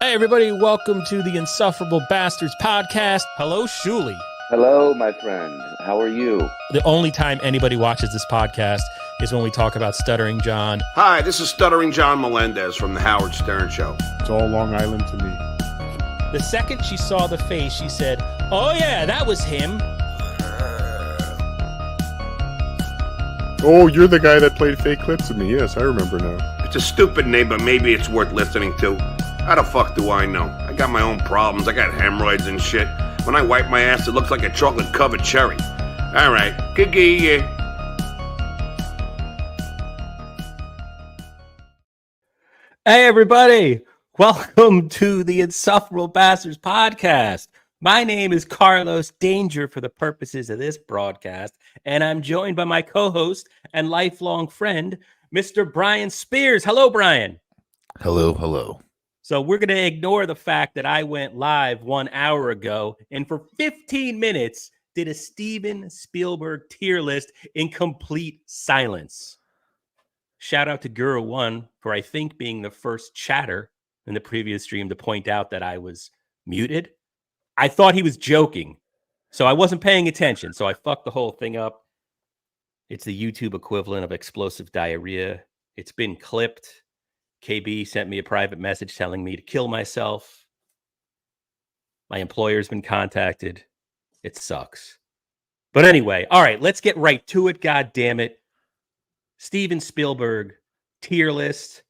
Hey, everybody, welcome to the Insufferable Bastards podcast. Hello, Shuli. Hello, my friend. How are you? The only time anybody watches this podcast is when we talk about Stuttering John. Hi, this is Stuttering John Melendez from The Howard Stern Show. It's all Long Island to me. The second she saw the face, she said, "Oh, yeah, that was him." Oh, you're the guy that played fake clips of me. Yes, I remember now. It's a stupid name, but maybe it's worth listening to. How the fuck do I know? I got my own problems. I got hemorrhoids and shit. When I wipe my ass, it looks like a chocolate-covered cherry. All right, giggy. Hey, everybody. Welcome to the Insufferable Bastards podcast. My name is Carlos Danger for the purposes of this broadcast, and I'm joined by my co-host and lifelong friend, Mr. Brian Spears. Hello, Brian. Hello. So we're going to ignore the fact that I went live 1 hour ago and for 15 minutes did a Steven Spielberg tier list in complete silence. Shout out to Guru1 for, I think, being the first chatter in the previous stream to point out that I was muted. I thought he was joking, so I wasn't paying attention. So I fucked the whole thing up. It's the YouTube equivalent of explosive diarrhea. It's been clipped. KB sent me a private message telling me to kill myself. My employer's been contacted. It sucks. But anyway, all right, let's get right to it. God damn it. Steven Spielberg tier list.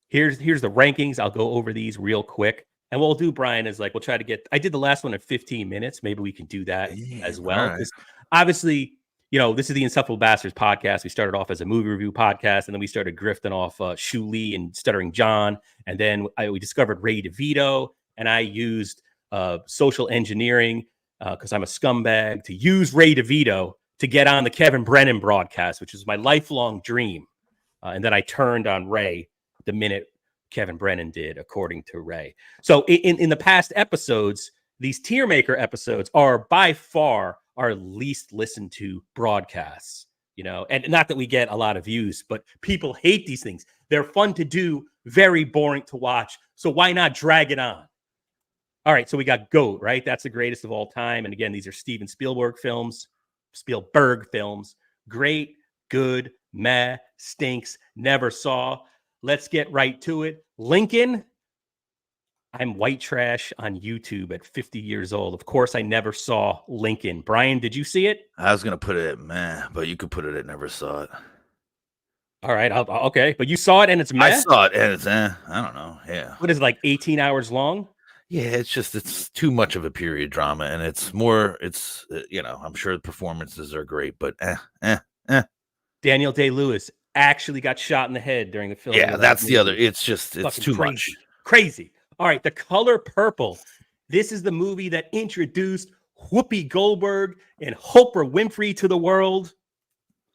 Here's the rankings. I'll go over these real quick. And what we'll do, Brian, is we'll try to get, I did the last one in 15 minutes. Maybe we can do that as well. Right. Obviously, this is the Insufferable Bastards podcast. We started off as a movie review podcast, and then we started grifting off Shuli and Stuttering John. And then we discovered Ray DeVito, and I used social engineering because I'm a scumbag to use Ray DeVito to get on the Kevin Brennan broadcast, which is my lifelong dream. And then I turned on Ray the minute Kevin Brennan did, according to Ray. So in the past episodes, these tier maker episodes are by far our least listened to broadcasts, and not that we get a lot of views, but people hate these things. They're fun to do, very boring to watch. So why not drag it on? All right. So we got GOAT, right? That's the greatest of all time. And again, these are Steven Spielberg films. Great, good, meh, stinks, never saw. Let's get right to it. Lincoln. I'm white trash on YouTube at 50 years old. Of course, I never saw Lincoln. Brian, did you see it? I was going to put it at meh, but you could put it at never saw it. All right. Okay. But you saw it and it's meh? I saw it and it's I don't know. Yeah. What is it, like 18 hours long? Yeah, it's too much of a period drama. And I'm sure the performances are great, but Daniel Day-Lewis actually got shot in the head during the film. Yeah, that's the other. It's too much. Crazy. All right, The Color Purple. This is the movie that introduced Whoopi Goldberg and Oprah Winfrey to the world.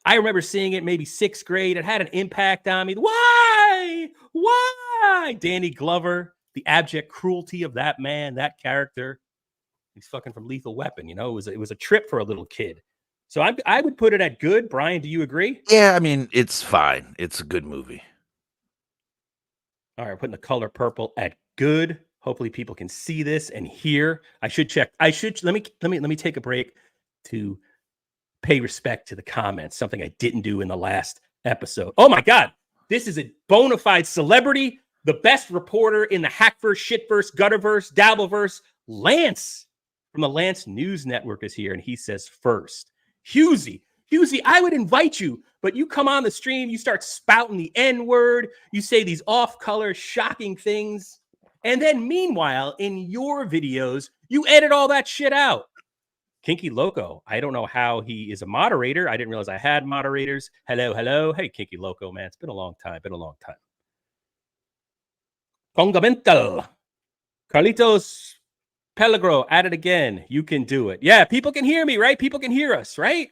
I remember seeing it maybe 6th grade. It had an impact on me. Why? Danny Glover, the abject cruelty of that man, that character. He's fucking from Lethal Weapon. It was a trip for a little kid. So I would put it at good. Brian, do you agree? Yeah, I mean, it's fine. It's a good movie. All right, putting The Color Purple at good. Hopefully people can see this and hear. Let me take a break to pay respect to the comments, something I didn't do in the last episode. Oh my God, this is a bona fide celebrity, the best reporter in the Hackverse, Shitverse, Gutterverse, Dabbleverse. Lance from the Lance News Network is here, and he says first, Husey, I would invite you, but you come on the stream, you start spouting the N-word, you say these off-color, shocking things, and then meanwhile, in your videos, you edit all that shit out. Kinky Loco, I don't know how he is a moderator. I didn't realize I had moderators. Hello. Hey, Kinky Loco, man. It's been a long time. Fundamental. Carlitos Pellegro at it again. You can do it. Yeah, people can hear me, right? People can hear us, right?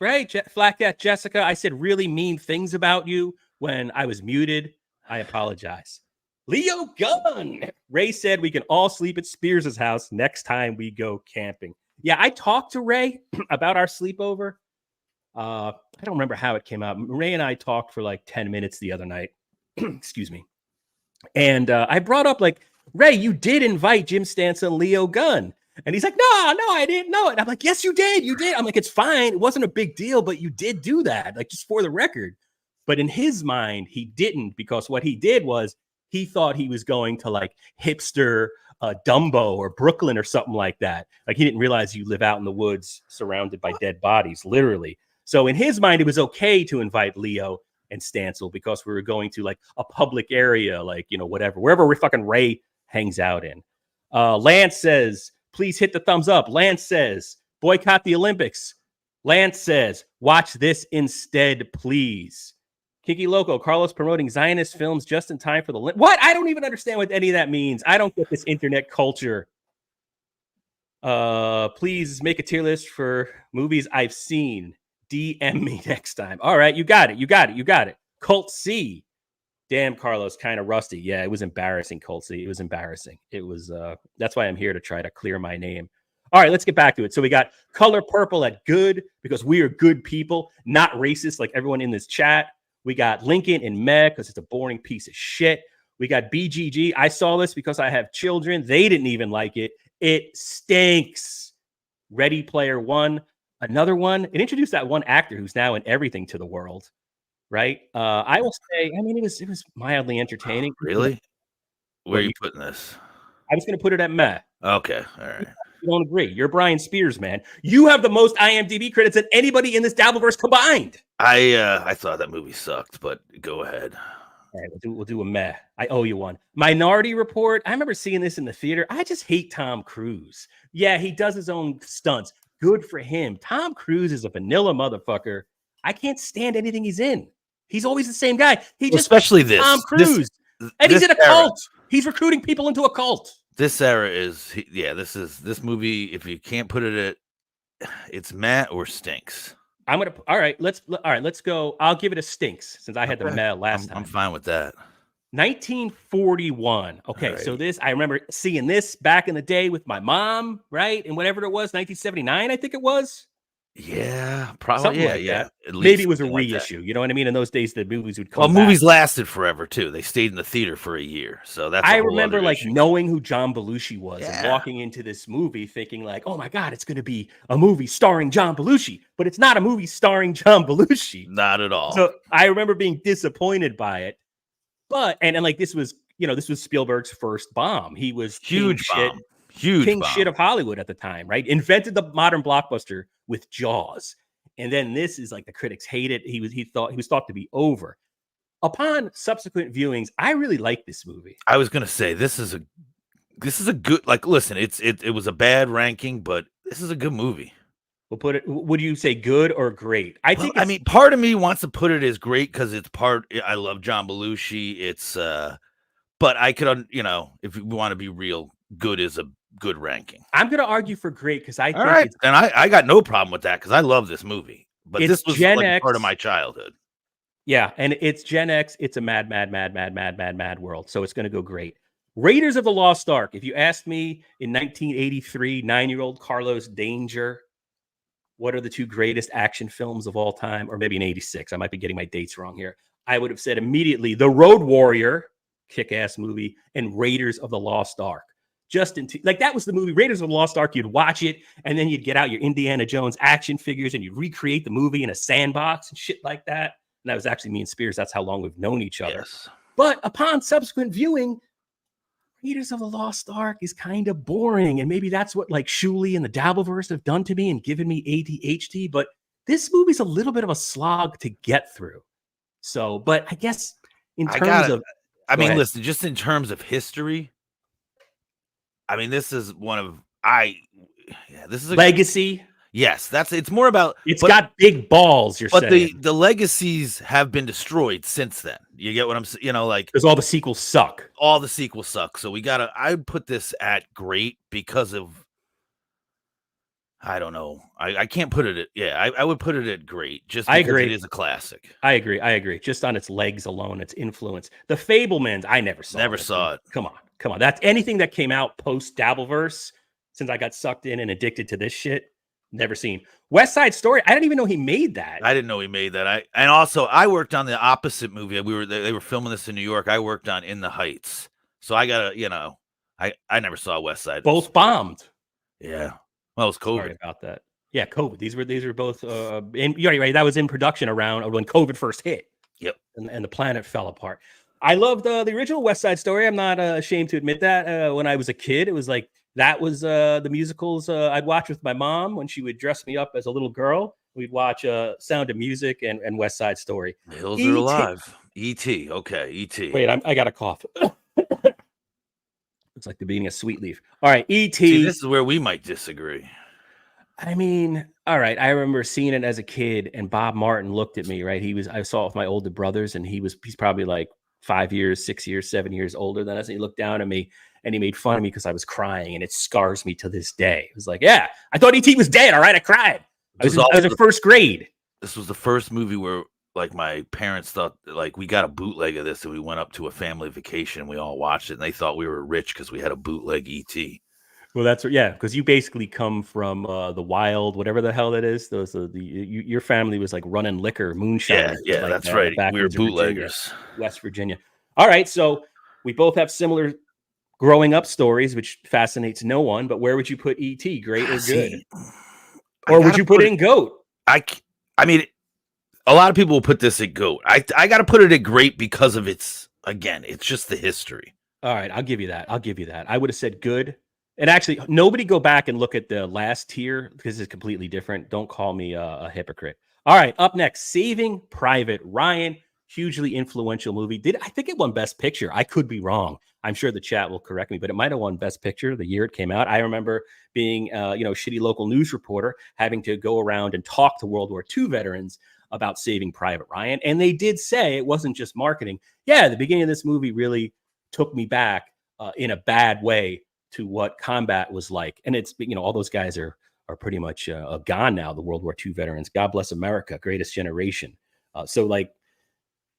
Flat Cat Jessica, I said really mean things about you when I was muted. I apologize. Leo Gunn. Ray said we can all sleep at Spears' house next time we go camping. Yeah, I talked to Ray about our sleepover. I don't remember how it came out. Ray and I talked for like 10 minutes the other night. Excuse me. And I brought up, like, Ray, you did invite Jim Stanza and Leo Gunn. And he's like, no, I didn't know it. I'm like, yes, you did. You did. I'm like, it's fine. It wasn't a big deal, but you did do that, like, just for the record. But in his mind, he didn't, because what he did was he thought he was going to like hipster Dumbo or Brooklyn or something like that. Like, he didn't realize you live out in the woods surrounded by dead bodies, literally. So in his mind, it was okay to invite Leo and Stancil because we were going to like a public area, like, you know, whatever, wherever fucking Ray hangs out in. Lance says, please hit the thumbs up. Lance says, boycott the Olympics. Lance says, watch this instead, please. Kiki Loco, Carlos promoting Zionist films just in time for the... What? I don't even understand what any of that means. I don't get this internet culture. Please make a tier list for movies I've seen. DM me next time. All right, you got it. Cult C. Damn, Carlos, kind of rusty. Yeah, it was embarrassing, Cult C. It was embarrassing. It was... that's why I'm here, to try to clear my name. All right, let's get back to it. So we got Color Purple at good, because we are good people, not racist like everyone in this chat. We got Lincoln and Meh because it's a boring piece of shit. We got BGG. I saw this because I have children. They didn't even like it. It stinks. Ready Player One. Another one. It introduced that one actor who's now in everything to the world, right? I will say, I mean, it was mildly entertaining. Really? Where are you putting this? I was going to put it at Meh. Okay, all right. You don't agree. You're Brian Spears, man. You have the most IMDb credits than anybody in this Dabbleverse combined. I thought that movie sucked, but go ahead. All right, we'll do a Meh. I owe you one. Minority Report. I remember seeing this in the theater. I just hate Tom Cruise. Yeah, he does his own stunts. Good for him. Tom Cruise is a vanilla motherfucker. I can't stand anything he's in. He's always the same guy. Especially this Tom Cruise. And he's in a cult. He's recruiting people into a cult. This era is, this movie. If you can't put it at, it's Meh or stinks. All right, let's go. I'll give it a stinks since I had the Meh last time. I'm fine with that. 1941. Okay, right. So I remember seeing this back in the day with my mom, right? And whatever it was, 1979, I think it was. Yeah, probably. Something yeah, like yeah. That. Maybe it was a reissue. Like, you know what I mean? In those days, the movies would come. Well, movies lasted forever too. They stayed in the theater for a year, so that's. I remember like knowing who John Belushi was and walking into this movie thinking like, "Oh my god, it's going to be a movie starring John Belushi," but it's not a movie starring John Belushi. Not at all. So I remember being disappointed by it, but and like this was Spielberg's first bomb. He was huge bomb. King shit of Hollywood at the time, right? Invented the modern blockbuster with Jaws. And then this is like the critics hate it. He was thought to be over. Upon subsequent viewings, I really like this movie. I was gonna say this is a good, like, listen, it was a bad ranking, but this is a good movie. We'll put it. Would you say good or great? I mean, part of me wants to put it as great because I love John Belushi. It's but I could, if we want to be real, good is a good ranking. I'm going to argue for great because I think right. And I got no problem with that because I love this movie. But this was Gen like X, part of my childhood. Yeah, and it's Gen X. It's a mad world. So it's going to go great. Raiders of the Lost Ark. If you asked me in 1983, 9-year-old Carlos Danger, what are the two greatest action films of all time? Or maybe in 86. I might be getting my dates wrong here. I would have said immediately The Road Warrior, kick-ass movie, and Raiders of the Lost Ark. That was the movie Raiders of the Lost Ark. You'd watch it, and then you'd get out your Indiana Jones action figures, and you'd recreate the movie in a sandbox and shit like that. And that was actually me and Spears. That's how long we've known each other. Yes. But upon subsequent viewing, Raiders of the Lost Ark is kind of boring, and maybe that's what like Shuli and the Dabbleverse have done to me and given me ADHD. But this movie's a little bit of a slog to get through. So, but I guess in terms of, listen, just in terms of history. I mean, this is this is a legacy. Yes, it's more about got big balls. But the legacies have been destroyed since then. You get what I'm saying? Because all the sequels suck. All the sequels suck. So I'd put this at great because of, I don't know. I can't put it at, I would put it at great just because it is a classic. I agree. Just on its legs alone, its influence. The Fabelmans, I never saw it. Come on. That's anything that came out post Dabbleverse since I got sucked in and addicted to this shit. Never seen. West Side Story. I didn't even know he made that. I didn't know he made that. I worked on the opposite movie. They were filming this in New York. I worked on In the Heights. So I got to, I never saw West Side. Both bombed. Yeah. Well, it was COVID. Sorry about that. Yeah, COVID. These were both you're right. That was in production around when COVID first hit. Yep. And the planet fell apart. I loved the original West Side Story. I'm not ashamed to admit that. When I was a kid, it was like that was the musicals I'd watch with my mom when she would dress me up as a little girl. We'd watch Sound of Music and West Side Story. The Hills Are Alive. E.T. Okay, E.T. Wait, I got a cough. It's like the beginning of Sweet Leaf. All right, E.T. See, this is where we might disagree. I mean, all right. I remember seeing it as a kid, and Bob Martin looked at me. Right, I saw it with my older brothers, and he's probably like 5 years, 6 years, 7 years older than us. And he looked down at me and he made fun of me because I was crying, and it scars me to this day. It was like, yeah, I thought E.T. was dead. All right, I cried. I was in first grade. This was the first movie where, like, my parents thought, like, we got a bootleg of this, and we went up to a family vacation. And we all watched it, and they thought we were rich because we had a bootleg E.T. Well, that's because you basically come from the wild, whatever the hell that is. Those your family was like running liquor, moonshine. Yeah, like, that's right. We were bootleggers, Virginia, West Virginia. All right, so we both have similar growing up stories, which fascinates no one. But where would you put E.T.? Great or good? Or would you put it in GOAT? I mean, a lot of people will put this at GOAT. I got to put it at great because of it's just the history. All right, I'll give you that. I would have said good. And actually, nobody go back and look at the last tier because it's completely different. Don't call me a hypocrite. All right, up next, Saving Private Ryan. Hugely influential movie. I think it won Best Picture? I could be wrong. I'm sure the chat will correct me, but it might have won Best Picture the year it came out. I remember being, shitty local news reporter, having to go around and talk to World War II veterans about Saving Private Ryan. And they did say it wasn't just marketing. Yeah, the beginning of this movie really took me back in a bad way to what combat was like. And it's, all those guys are pretty much gone now, the World War II veterans. God bless America, greatest generation. So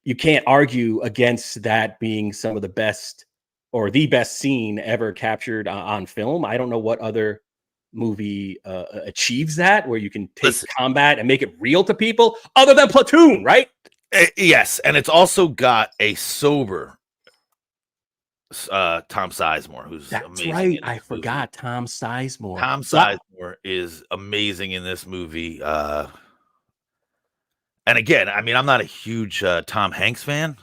you can't argue against that being some of the best or the best scene ever captured on film. I don't know what other movie achieves that, where you can take combat and make it real to people other than Platoon, right? Yes. And it's also got a sober Tom Sizemore, who's amazing. That's right. I forgot Tom Sizemore. Tom Sizemore is amazing in this movie. And again, I mean, I'm not a huge Tom Hanks fan.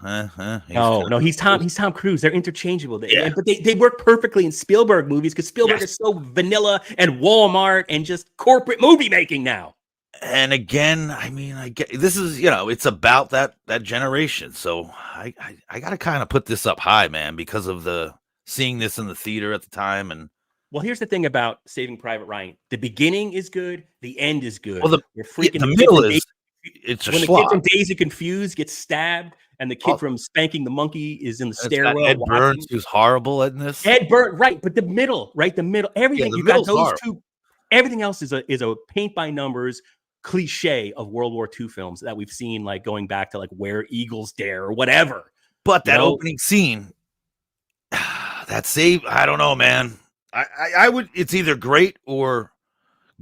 He's Tom Cruise. They're interchangeable. But they work perfectly in Spielberg movies because Spielberg is so vanilla and Walmart and just corporate movie making now. And again, I mean, I get this is, it's about that generation. So I got to kind of put this up high, man, because of seeing this in the theater at the time. And well, here's the thing about Saving Private Ryan: the beginning is good, the end is good. Well, the middle is. It's when the kid from Daisy Confused gets stabbed, and the kid from Spanking the Monkey is in the stairwell. Ed Burns, who's horrible in this. Ed Burns, right? But the middle, everything you got those two. Everything else is a paint by numbers cliche of World War II films that we've seen, like going back to like Where Eagles Dare or whatever. But that opening scene, that save, I don't know, man. I would. It's either great or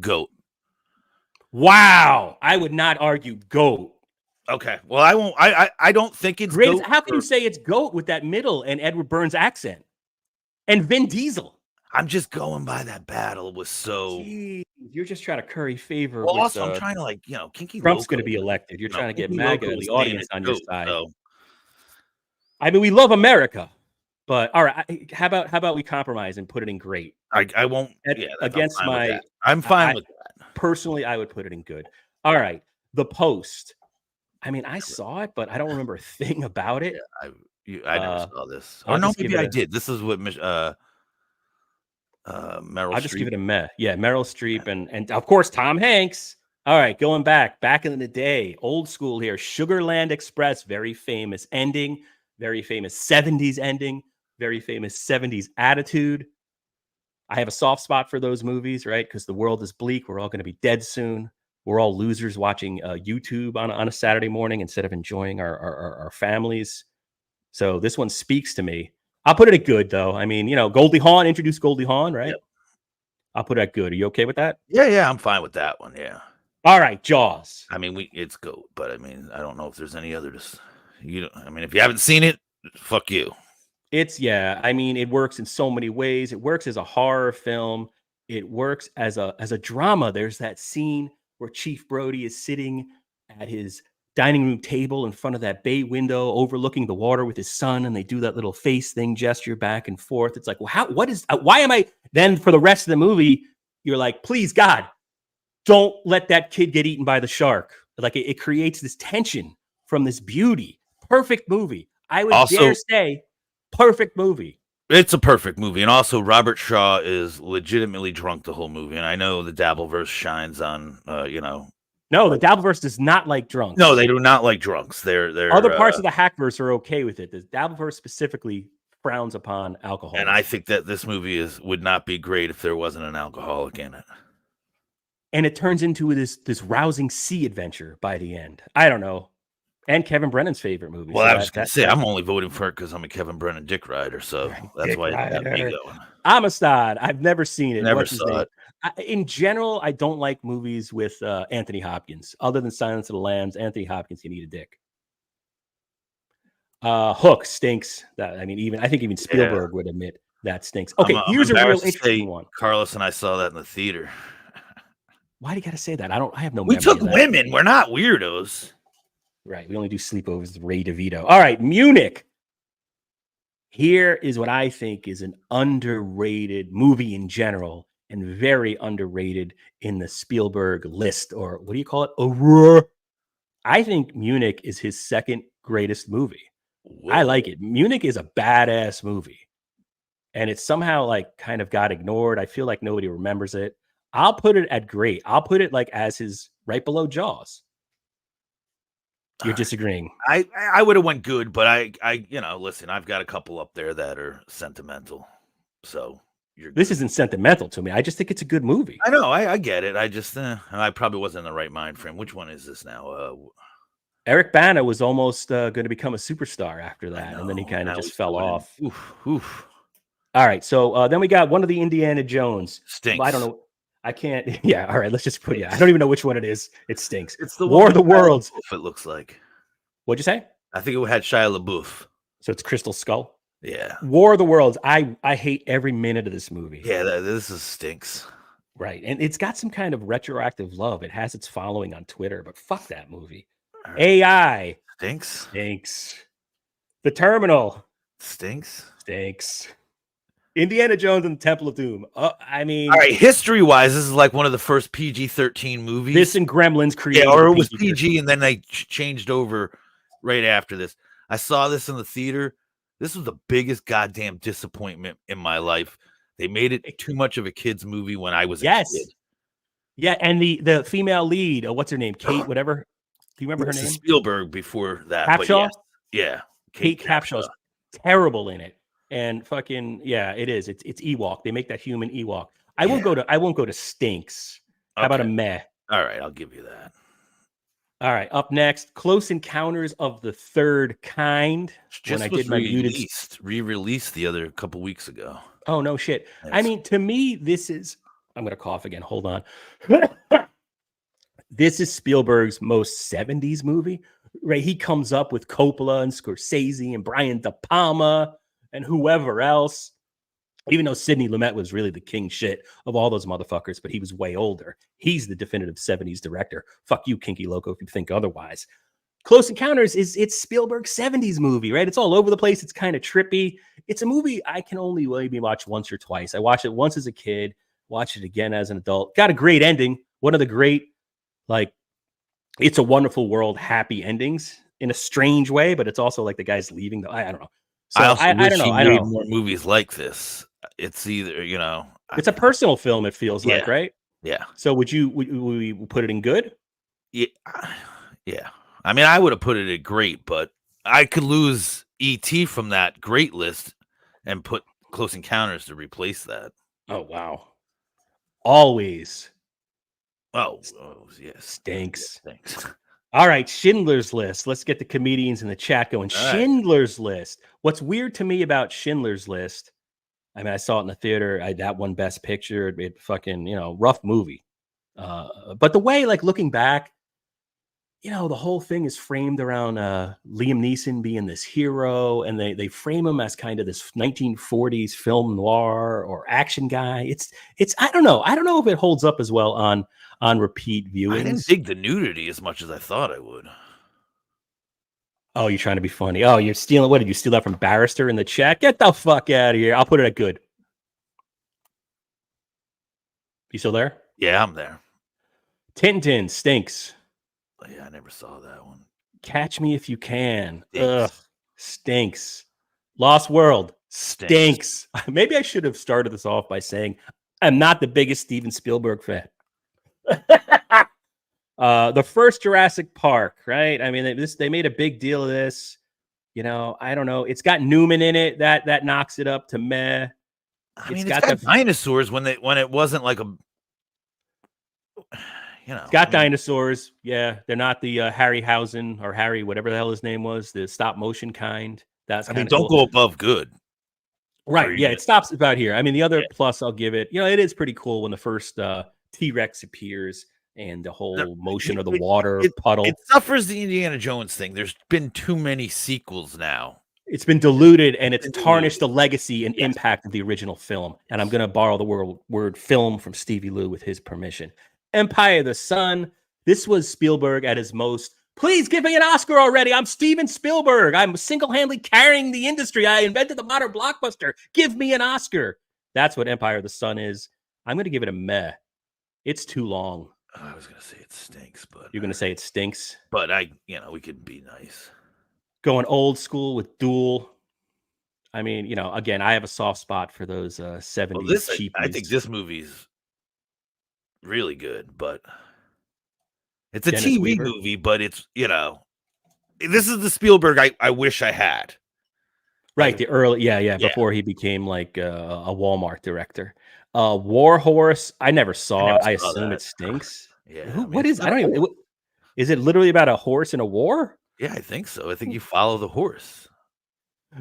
GOAT. Wow, I would not argue GOAT. Okay, well, I won't. I don't think it's great. How can you say it's GOAT with that middle and Edward Burns accent and Vin Diesel? I'm just going by that battle was so. Jeez, you're just trying to curry favor. Well, also, I'm trying to Kinky Trump's going to be elected. You're trying to get MAGA and the audience on your side. So. I mean, we love America, but all right. How about we compromise and put it in great? I won't. Against my. I'm fine with that. Personally, I would put it in good. All right. The Post. I mean, I saw it, but I don't remember a thing about it. Yeah, I never saw this. Or no, maybe I did. This is what Meryl I'll just give it a meh. Yeah, Meryl Streep and of course Tom Hanks. All right, going back in the day, old school here. Sugarland Express, very famous ending, very famous 70s ending, very famous 70s attitude. I have a soft spot for those movies, right? Because the world is bleak. We're all going to be dead soon. We're all losers watching YouTube on a Saturday morning instead of enjoying our families. So this one speaks to me. I'll put it at good, though. I mean, Goldie Hawn, introduced Goldie Hawn, right? Yep. I'll put it at good. Are you okay with that? Yeah, I'm fine with that one, yeah. All right, Jaws. I mean, it's GOAT, but I mean, I don't know if there's any other. If you haven't seen it, fuck you. I mean, it works in so many ways. It works as a horror film. It works as a drama. There's that scene where Chief Brody is sitting at his dining room table in front of that bay window overlooking the water with his son, and they do that little face thing gesture back and forth. It's like, well, why am I then for the rest of the movie, you're like, please God, don't let that kid get eaten by the shark. Like it creates this tension from this beauty. Perfect movie. I would dare say perfect movie. It's a perfect movie. And also Robert Shaw is legitimately drunk the whole movie. And I know the Dabbleverse shines on, No, the Dabbleverse does not like drunks. No, they do not like drunks. They're other parts of the Hackverse are okay with it. The Dabbleverse specifically frowns upon alcohol. And I think that this movie would not be great if there wasn't an alcoholic in it. And it turns into this rousing sea adventure by the end. I don't know. And Kevin Brennan's favorite movie. Well, so I was going to say, I'm only voting for it because I'm a Kevin Brennan dick rider, so that's why it got me going. Amistad. I've never seen it. Never saw it. In general, I don't like movies with Anthony Hopkins. Other than Silence of the Lambs, Anthony Hopkins can eat a dick. Hook stinks. I think even Spielberg would admit that stinks. Okay, here's a real interesting one. Carlos and I saw that in the theater. Why do you got to say that? I have no. We took women. We're not weirdos. Right. We only do sleepovers with Ray DeVito. All right. Munich. Here is what I think is an underrated movie in general and very underrated in the Spielberg list, or what do you call it? I think Munich is his second greatest movie. Whoa. I like it. Munich is a badass movie. And it somehow like kind of got ignored. I feel like nobody remembers it. I'll put it at great. I'll put it like as his right below Jaws. You're disagreeing. I would have went good, but I listen, I've got a couple up there that are sentimental. So this isn't sentimental to me. I just think it's a good movie. I know. I get it. I just I probably wasn't in the right mind frame. Which one is this now? Eric Bana was almost going to become a superstar after that, and then he kind of just fell off. Oof. All right, so then we got one of the Indiana Jones. Stinks. I don't know. I can't. Yeah. All right. Let's just put. Yeah. I don't even know which one it is. It stinks. It's the War of the Worlds. It looks like. What'd you say? I think it had Shia LaBeouf. So it's Crystal Skull. Yeah. War of the Worlds. I hate every minute of this movie. Yeah. This stinks. Right, and it's got some kind of retroactive love. It has its following on Twitter, but fuck that movie. Right. AI stinks. The Terminal stinks. Indiana Jones and the Temple of Doom. All right. History-wise, this is like one of the first PG-13 movies. This and Gremlins created. Yeah, or it was PG, and then they changed over right after this. I saw this in the theater. This was the biggest goddamn disappointment in my life. They made it too much of a kid's movie when I was a kid. Yeah, and the female lead, what's her name? Kate, whatever. Do you remember her name? Spielberg before that. Capshaw? Yeah. Kate Capshaw's terrible in it. And fucking it is. It's Ewok. They make that human Ewok. I won't go to stinks. How about a meh? All right, I'll give you that. All right, up next, Close Encounters of the Third Kind. Just when I did my re-released the other couple weeks ago. Oh no shit. To me, this is. I'm gonna cough again. Hold on. This is Spielberg's most 70s movie, right? He comes up with Coppola and Scorsese and Brian De Palma and whoever else, even though Sidney Lumet was really the king shit of all those motherfuckers, but he was way older. He's the definitive 70s director. Fuck you, Kinky Loco, if you think otherwise. Close Encounters it's Spielberg's 70s movie, right? It's all over the place. It's kind of trippy. It's a movie I can only maybe watch once or twice. I watched it once as a kid, watched it again as an adult. Got a great ending. One of the great, like, It's a Wonderful World happy endings in a strange way, but it's also like the guy's leaving. I don't know. So I don't know. I don't know. More movies like this. It's either, it's a personal film. It feels like, right? Yeah. So would we put it in good? Yeah. I would have put it at great, but I could lose E.T. from that great list and put Close Encounters to replace that. Oh wow! Always. Oh yes. Stinks. Yeah, thanks. All right, Schindler's List. Let's get the comedians in the chat going. All Schindler's List. What's weird to me about Schindler's List, I saw it in the theater. That won Best Picture. It fucking, rough movie. But the way, like, looking back, you know, the whole thing is framed around Liam Neeson being this hero, and they frame him as kind of this 1940s film noir or action guy. It's I don't know if it holds up as well on repeat viewings. I didn't dig the nudity as much as I thought I would. Oh, you're trying to be funny. Oh, you're stealing. What did you steal that from Barrister in the chat? Get the fuck out of here. I'll put it at good. You still there? Yeah, I'm there. Tintin stinks. Oh, yeah, I never saw that one. Catch Me If You Can. Stinks. Ugh, stinks. Lost World stinks. Maybe I should have started this off by saying I'm not the biggest Steven Spielberg fan. The first Jurassic Park, right? I mean, they made a big deal of this. You know, I don't know. It's got Newman in it. That knocks it up to meh. I mean, it's got dinosaurs when it wasn't like a, you know. It's got dinosaurs. Yeah, they're not the Harryhausen or Harry, whatever the hell his name was, the stop motion kind. That's don't go above good. Right. Yeah, it stops about here. I mean, the other plus I'll give it, you know, it is pretty cool when the first T-Rex appears and the whole motion of the water puddle. It suffers the Indiana Jones thing. There's been too many sequels now. It's been diluted and it's tarnished the legacy and impact of the original film. And I'm going to borrow the word film from Stevie Lou with his permission. Empire of the Sun. This was Spielberg at his most. Please give me an Oscar already. I'm Steven Spielberg. I'm single-handedly carrying the industry. I invented the modern blockbuster. Give me an Oscar. That's what Empire of the Sun is. I'm going to give it a meh. It's too long. I was going to say it stinks, but you're going to say it stinks. But we could be nice. Going old school with Duel. I mean, you know, again, I have a soft spot for those 70s cheap. I think this movie's really good, but it's a TV movie, but it's, you know, this is the Spielberg I wish I had. Right, the early, before he became like a Walmart director. War Horse, I never saw it. I assume it stinks. Yeah. What is? I don't even. Is it literally about a horse in a war? Yeah, I think so. I think you follow the horse.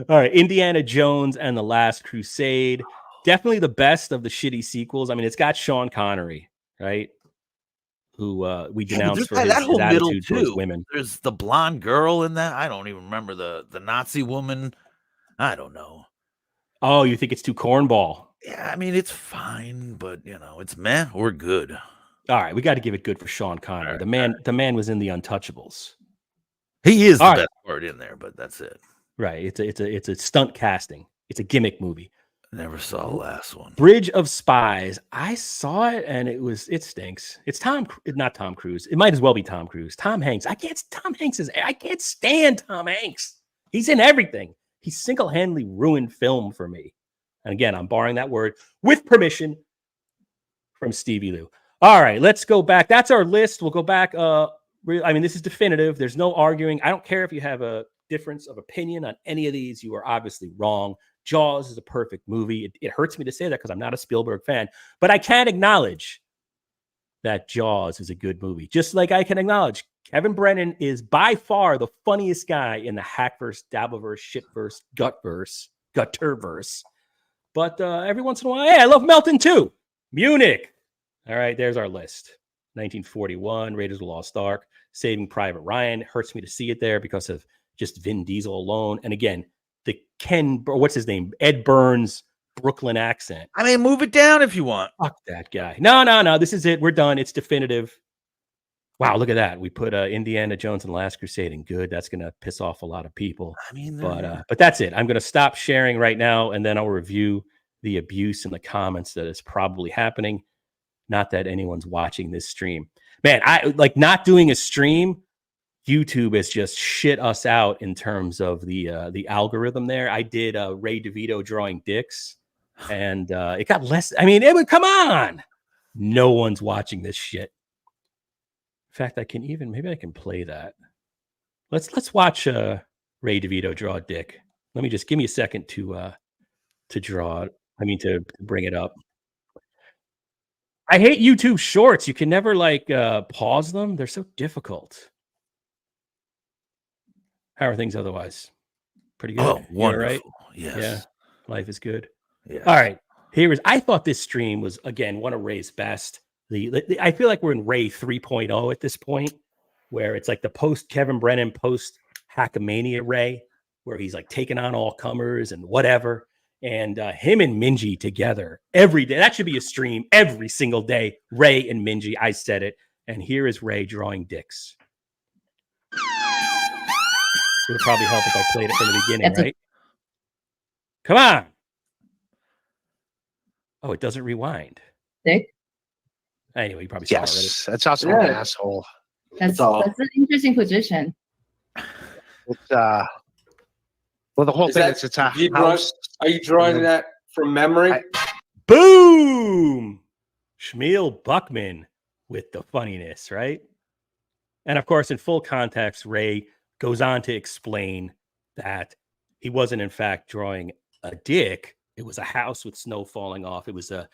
All right, Indiana Jones and the Last Crusade. Definitely the best of the shitty sequels. I mean, it's got Sean Connery, right? Who we denounced for his attitude towards women. There's the blonde girl in that. I don't even remember the Nazi woman. I don't know. Oh, you think it's too cornball? Yeah, I mean, it's fine, but, you know, it's meh or good. All right, we got to give it good for Sean Connery. Right, the man was in The Untouchables. He is the best part in there, but that's it. Right, it's a stunt casting. It's a gimmick movie. Never saw the last one. Bridge of Spies. I saw it and it stinks. It's not Tom Cruise. It might as well be Tom Cruise. Tom Hanks. I can't stand Tom Hanks. He's in everything. He single-handedly ruined film for me. And again, I'm borrowing that word with permission from Stevie Lou. All right, let's go back. That's our list. We'll go back. I mean, this is definitive. There's no arguing. I don't care if you have a difference of opinion on any of these. You are obviously wrong. Jaws is a perfect movie. It hurts me to say that because I'm not a Spielberg fan, but I can acknowledge that Jaws is a good movie. Just like I can acknowledge Kevin Brennan is by far the funniest guy in the hackverse, dabbleverse, shitverse, gutterverse. But every once in a while, hey, I love Melton too. Munich. All right, there's our list. 1941, Raiders of the Lost Ark, Saving Private Ryan. Hurts me to see it there because of just Vin Diesel alone. And again, the what's his name? Ed Burns Brooklyn accent. I mean, move it down if you want. Fuck that guy. No. This is it. We're done. It's definitive. Wow, look at that. We put Indiana Jones and the Last Crusade in good. That's going to piss off a lot of people. I mean, but that's it. I'm going to stop sharing right now, and then I'll review the abuse in the comments that is probably happening. Not that anyone's watching this stream. Man, I like not doing a stream. YouTube has just shit us out in terms of the algorithm there. I did Ray DeVito drawing dicks, and it got less. I mean, come on. No one's watching this shit. In fact, maybe I can play that. Let's watch Ray DeVito draw a dick. Let me just give me a second to draw it. I mean to bring it up. I hate YouTube shorts. You can never pause them. They're so difficult. How are things otherwise? Pretty good. Oh, wonderful. Right? Yes. Yeah. Life is good. Yeah. All right. I thought this stream was, again, one of Ray's best. I feel like we're in Ray 3.0 at this point. where it's like the post Kevin Brennan, post Hackamania Ray, where he's like taking on all comers and whatever. And him and Minji together every day. That should be a stream every single day. Ray and Minji. I said it. And here is Ray drawing dicks. It would probably help if I played it from the beginning, right? Come on. Oh, it doesn't rewind. Dick? Anyway, you probably saw it already. Yes, that's also an asshole. That's all. an interesting position. It's, well, the whole Is thing that- is it's a you house. Are you drawing that from memory? Boom! Shmuel Buckman with the funniness, right? And of course, in full context, Ray goes on to explain that he wasn't, in fact, drawing a dick. It was a house with snow falling off. It was an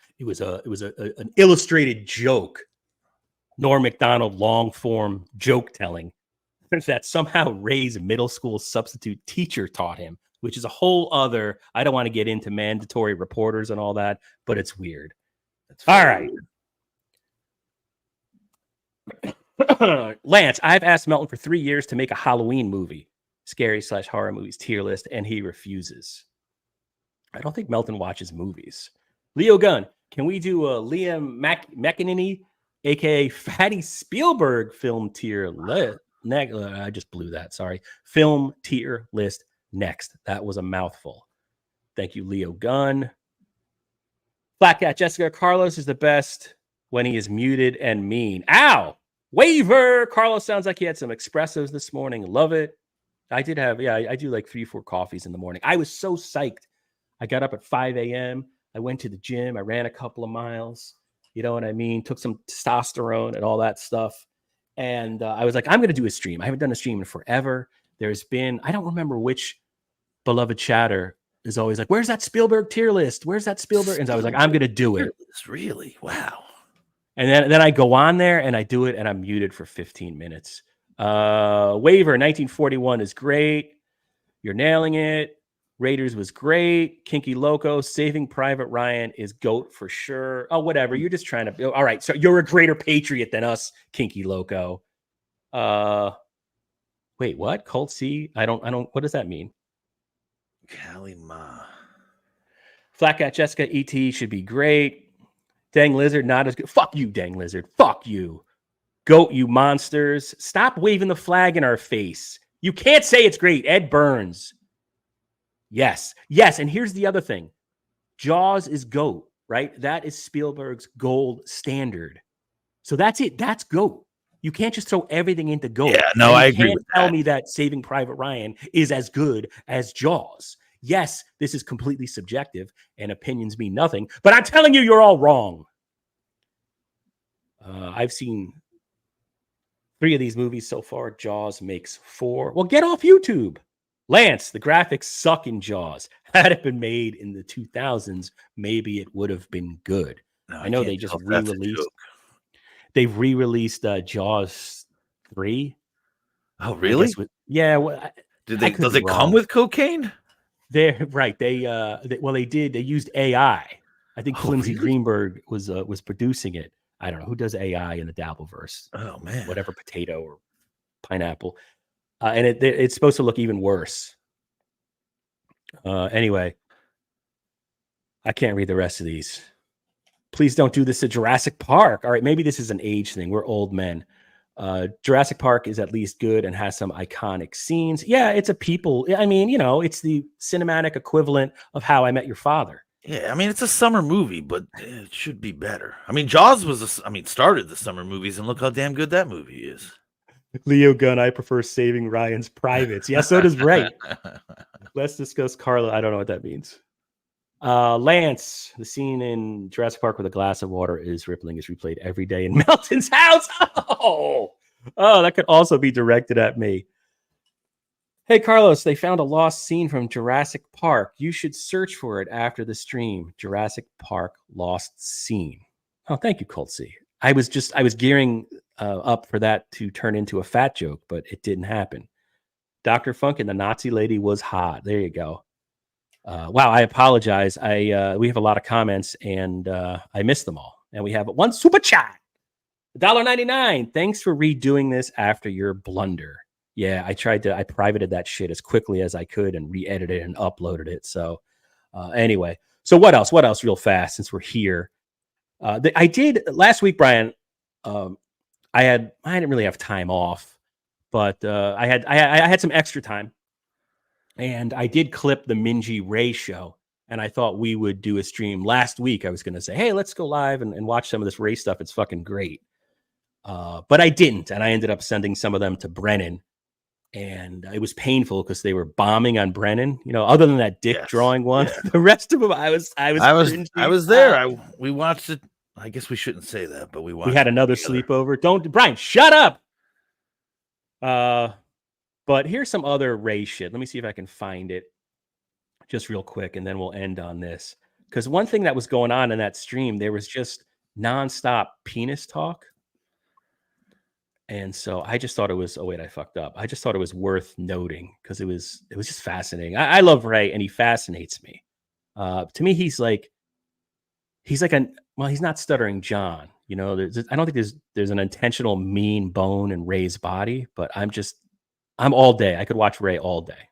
illustrated joke. Norm Macdonald long form joke telling that somehow Ray's middle school substitute teacher taught him, which is a whole other. I don't want to get into mandatory reporters and all that, but it's weird. All right. Lance, I've asked Melton for 3 years to make a Halloween movie, scary/horror movies tier list, and he refuses. I don't think Melton watches movies. Leo Gunn, can we do a Liam McEnany, aka Fatty Spielberg film tier list? I just blew that. Sorry. Film tier list next. That was a mouthful. Thank you, Leo Gunn. Black Cat Jessica, Carlos is the best when he is muted and mean. Ow! Waiver! Carlos sounds like he had some espressos this morning. Love it. I did have, I do like 3-4 coffees in the morning. I was so psyched. I got up at 5 a.m. I went to the gym. I ran a couple of miles. You know what I mean? Took some testosterone and all that stuff. And I was like, I'm going to do a stream. I haven't done a stream in forever. There's been, I don't remember which beloved chatter is always like, where's that Spielberg tier list? Where's that Spielberg? And so I was like, I'm going to do it. Really? Wow. And then I go on there and I do it and I'm muted for 15 minutes. Waiver 1941 is great. You're nailing it. Raiders was great. Kinky Loco, Saving Private Ryan is GOAT for sure. Oh, whatever. You're just trying to. All right. So you're a greater patriot than us, Kinky Loco. Wait, what? Colt C? I don't. What does that mean? Callie Ma. Flat Cat Jessica ET should be great. Dang Lizard, not as good. Fuck you, Dang Lizard. Fuck you. GOAT, you monsters. Stop waving the flag in our face. You can't say it's great. Ed Burns. Yes. And here's the other thing. Jaws is GOAT, right? That is Spielberg's gold standard. So that's it. That's GOAT. You can't just throw everything into GOAT. Yeah, no, I agree with tell that. me that Saving Private Ryan is as good as Jaws. Yes, this is completely subjective and opinions mean nothing, but I'm telling you, you're all wrong. I've seen 3 of these movies so far. Jaws makes 4. Well, get off YouTube. Lance, the graphics suck in Jaws. Had it been made in the 2000s, maybe it would have been good. No, I know can't they just tell if that's a re-released. joke. They've re-released Jaws 3. Oh, really? Yeah. Well, Does could it be come wrong. with cocaine? They're right. They did. They used AI. I think Oh, Quincy really? Greenberg was producing it. I don't know who does AI in the Dabbleverse. Oh man. Whatever, potato or pineapple. And it's supposed to look even worse. Anyway, I can't read the rest of these. Please don't do this to Jurassic Park. All right, maybe this is an age thing. We're old men. Jurassic Park is at least good and has some iconic scenes. Yeah, it's a people. I mean, it's the cinematic equivalent of How I Met Your Father. Yeah, I mean it's a summer movie, but it should be better. I mean, Jaws started the summer movies, and look how damn good that movie is. Leo Gunn, I prefer Saving Ryan's Privates. Yeah, so does Ray. Let's discuss Carla. I don't know what that means. Lance, the scene in Jurassic Park where the glass of water is rippling is replayed every day in Melton's house. Oh, that could also be directed at me. Hey, Carlos, they found a lost scene from Jurassic Park. You should search for it after the stream. Jurassic Park lost scene. Oh, thank you, Colt C. I was gearing up for that to turn into a fat joke, but it didn't happen. Dr. Funk and the Nazi lady was hot. There you go. Wow, I apologize. We have a lot of comments and I missed them all. And we have one super chat $1.99. Thanks for redoing this after your blunder. Yeah, I privated that shit as quickly as I could and re-edited it and uploaded it. So anyway, so what else? What else real fast since we're here? I did last week, Brian. I didn't really have time off, but I had some extra time, and I did clip the Minji Ray show, and I thought we would do a stream last week. I was going to say, hey, let's go live and watch some of this Ray stuff. It's fucking great. But I didn't, and I ended up sending some of them to Brennan, and it was painful because they were bombing on Brennan. You know, other than that dick drawing one, the rest of them, I was there. We watched it. I guess we shouldn't say that, but we had another sleepover. Don't, Brian, shut up. But here's some other Ray shit. Let me see if I can find it just real quick, and then we'll end on this. Because one thing that was going on in that stream, there was just nonstop penis talk. And so I just thought it was, oh wait, I fucked up. I just thought it was worth noting because it was just fascinating. I love Ray, and he fascinates me. To me, he's like he's not Stuttering John. You know, I don't think there's an intentional mean bone in Ray's body, but I'm all day. I could watch Ray all day.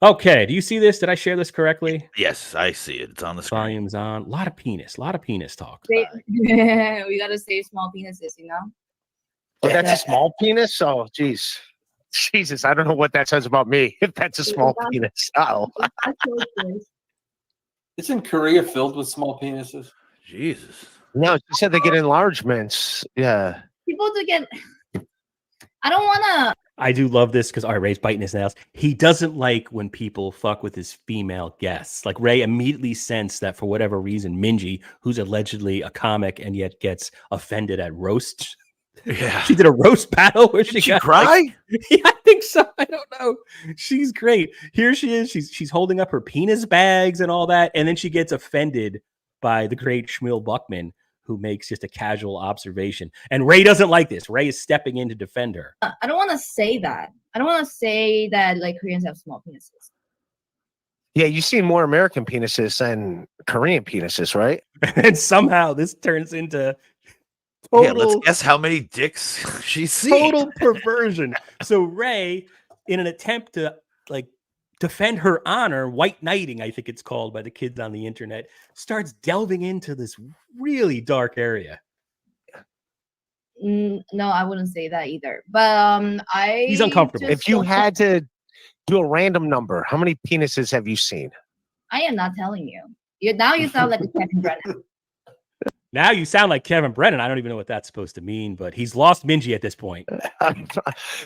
Okay, do you see this? Did I share this correctly? Yes, I see it. It's on the screen. Volume's on. A lot of penis talk. We gotta save small penises, you know. Oh, that's a small penis? Oh, geez. Jesus, I don't know what that says about me. If that's a small penis. Oh. Isn't Korea filled with small penises? Jesus. No, you said they get enlargements. Yeah. People do get. I don't want to. I do love this because Ray's biting his nails. He doesn't like when people fuck with his female guests. Like Ray immediately sensed that for whatever reason, Minji, who's allegedly a comic and yet gets offended at roasts. Yeah. She did a roast battle where Did she cry? Yeah, I think so. I don't know. She's great. Here she is. She's holding up her penis bags and all that. And then she gets offended by the great Shmuel Buckman, who makes just a casual observation. And Ray doesn't like this. Ray is stepping in to defend her. I don't want to say that. I don't want to say that like Koreans have small penises. Yeah, you see more American penises than Korean penises, right? And somehow this turns into let's guess how many dicks she's seen. Total perversion. So Ray, in an attempt to like defend her honor, white knighting, I think it's called by the kids on the internet, starts delving into this really dark area. No, I wouldn't say that either. But he's uncomfortable. If you had to do a random number, how many penises have you seen? I am not telling you. Now you sound like a Kevin Brennan. Now you sound like Kevin Brennan. I don't even know what that's supposed to mean, but he's lost Minji at this point.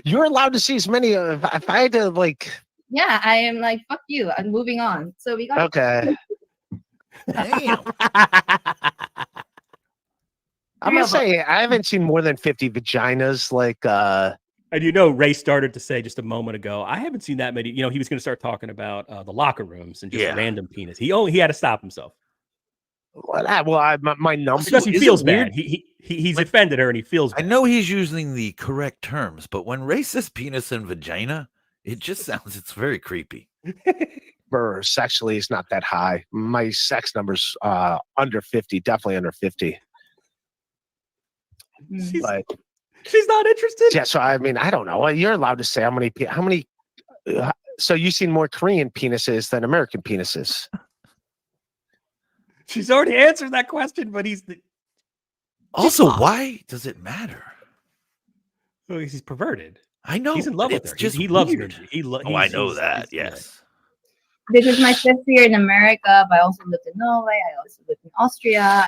You're allowed to see as many. If I had to, like. Yeah, I am like, fuck you. I'm moving on. So we got. Okay. Damn. I'm gonna say I haven't seen more than 50 vaginas. Like. And you know, Ray started to say just a moment ago, I haven't seen that many. You know, he was going to start talking about the locker rooms and just random penis. He had to stop himself. My number because he feels bad. He's offended her and he feels bad. I know he's using the correct terms, but when Ray says penis and vagina, it just sounds, it's very creepy. Sexually is not that high. My sex number's under 50, definitely under 50. She's not interested. Yeah, so I mean, I don't know. You're allowed to say how many. So you've seen more Korean penises than American penises. She's already answered that question, but also, why does it matter? Well, he's perverted. I know. He's in love with her. He loves Minji. I know that. Yes. This is my fifth year in America, but I also lived in Norway. I also lived in Austria.